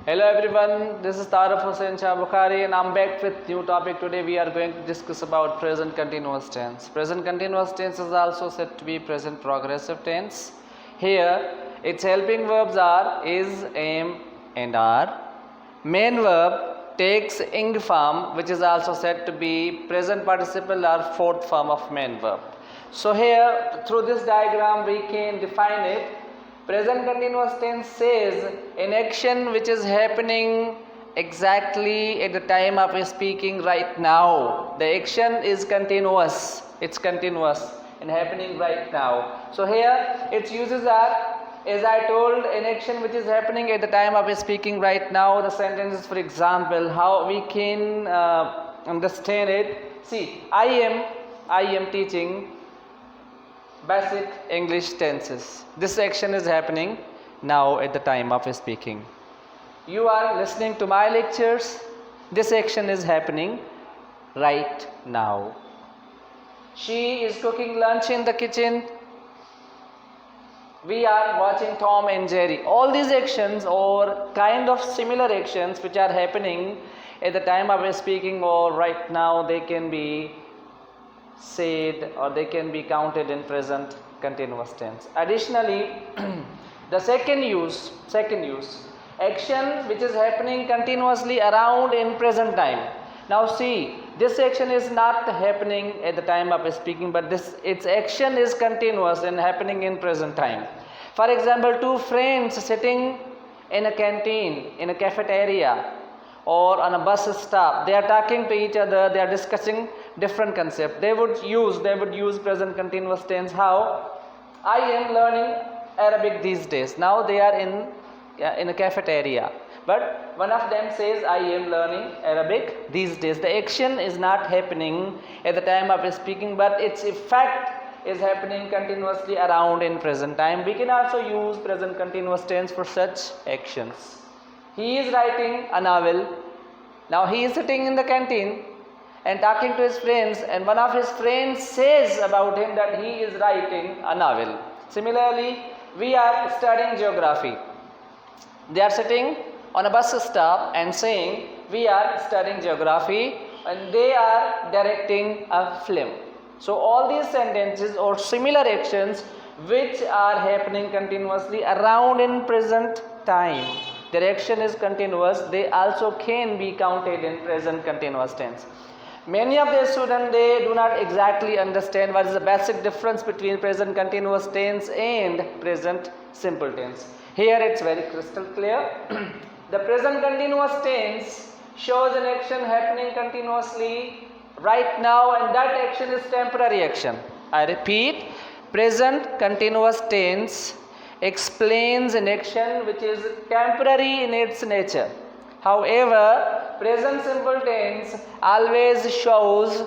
Hello everyone, this is Taraf Hussain Shah Bukhari and I'm back with new topic. Today we are going to discuss about present continuous tense. Present continuous tense is also said to be present progressive tense. Here its helping verbs are is, am and are. Main verb takes ing form, which is also said to be present participle or fourth form of main verb. So here through this diagram we can define it. Present continuous tense says an action which is happening exactly at the time of speaking right now. The action is continuous. It's continuous and happening right now. So here its uses are, as I told, an action which is happening at the time of speaking right now. The sentences, for example, how we can understand it. See, I am teaching basic English tenses. This action is happening now at the time of speaking. You are listening to my lectures. This action is happening right now. She is cooking lunch in the kitchen. We are watching Tom and Jerry. All these actions or kind of similar actions which are happening at the time of speaking or right now, they can be said or they can be counted in present continuous tense. Additionally, the second use, action which is happening continuously around in present time. Now see, this action is not happening at the time of speaking, but its action is continuous and happening in present time. For example, two friends sitting in a canteen, in a cafeteria, or on a bus stop, they are talking to each other, they are discussing different concepts. They would use present continuous tense. How? I am learning Arabic these days. Now they are in a cafeteria, but one of them says I am learning Arabic these days. The action is not happening at the time of speaking, but its effect is happening continuously around in present time. We can also use present continuous tense for such actions. He is writing a novel. Now he is sitting in the canteen and talking to his friends, and one of his friends says about him that he is writing a novel. Similarly, we are studying geography. They are sitting on a bus stop and saying we are studying geography, and they are directing a film. So all these sentences or similar actions which are happening continuously around in present time, their action is continuous, they also can be counted in present continuous tense. Many of the students, they do not exactly understand what is the basic difference between present continuous tense and present simple tense. Here it's very crystal clear. The present continuous tense shows an action happening continuously right now, and that action is temporary action. I repeat, present continuous tense explains an action which is temporary in its nature. However, present simple tense always shows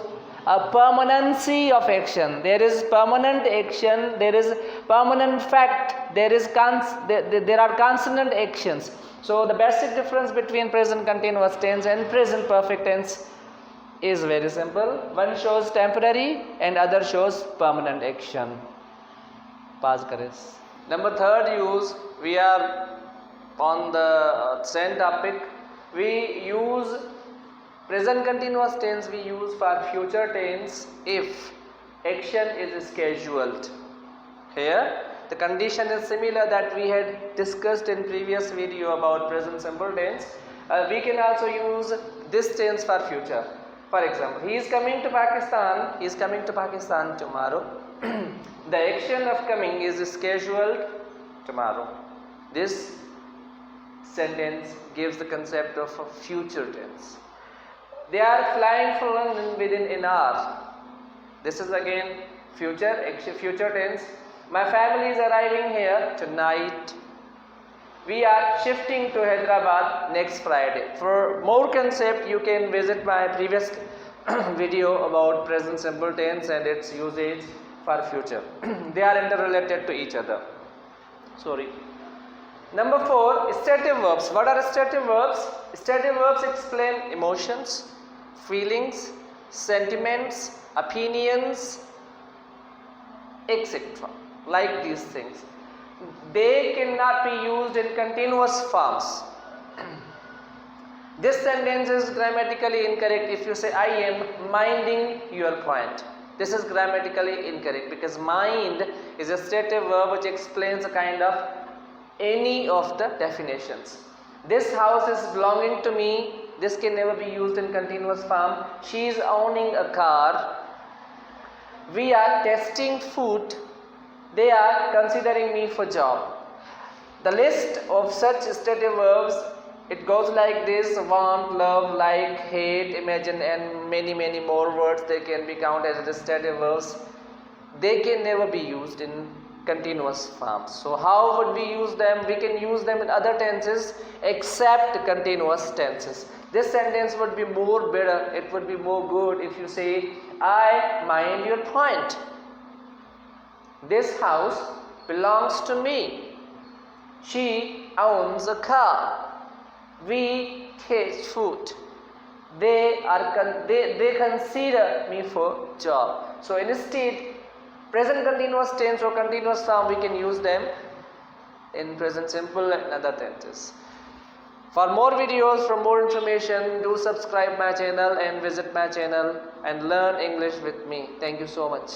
a permanency of action. There is permanent action, there is permanent fact, there are consonant actions. So the basic difference between present continuous tense and present perfect tense is very simple. One shows temporary and other shows permanent action. Pause करें. Number third use, we are on the same topic. We use present continuous tense, we use for future tense if action is scheduled. Here the condition is similar that we had discussed in previous video about present simple tense. We can also use this tense for future. For example, he is coming to Pakistan tomorrow. The action of coming is scheduled tomorrow. This sentence gives the concept of a future tense. They are flying for London within an hour. This is again future tense. My family is arriving here tonight. We are shifting to Hyderabad next Friday. For more concept, you can visit my previous video about present simple tense and its usage for future. They are interrelated to each other. Number 4, stative verbs. What are stative verbs? Stative verbs explain emotions, feelings, sentiments, opinions, etc. Like these things. They cannot be used in continuous forms. This sentence is grammatically incorrect if you say I am minding your point. This is grammatically incorrect because mind is a stative verb which explains a kind of any of the definitions. This house is belonging to me. This can never be used in continuous form. She is owning a car. We are testing food. They are considering me for job. The list of such stative verbs, it goes like this: want, love, like, hate, imagine, and many more words. They can be counted as stative verbs. They can never be used in continuous forms. So how would we use them? We can use them in other tenses except continuous tenses. This sentence would be more better, it would be more good if you say I mind your point. This house belongs to me. She owns a car. We taste food. They consider me for job. So instead, present continuous tense or continuous form, we can use them in present simple and other tenses. For more videos, for more information, do subscribe my channel and visit my channel and learn English with me. Thank you so much.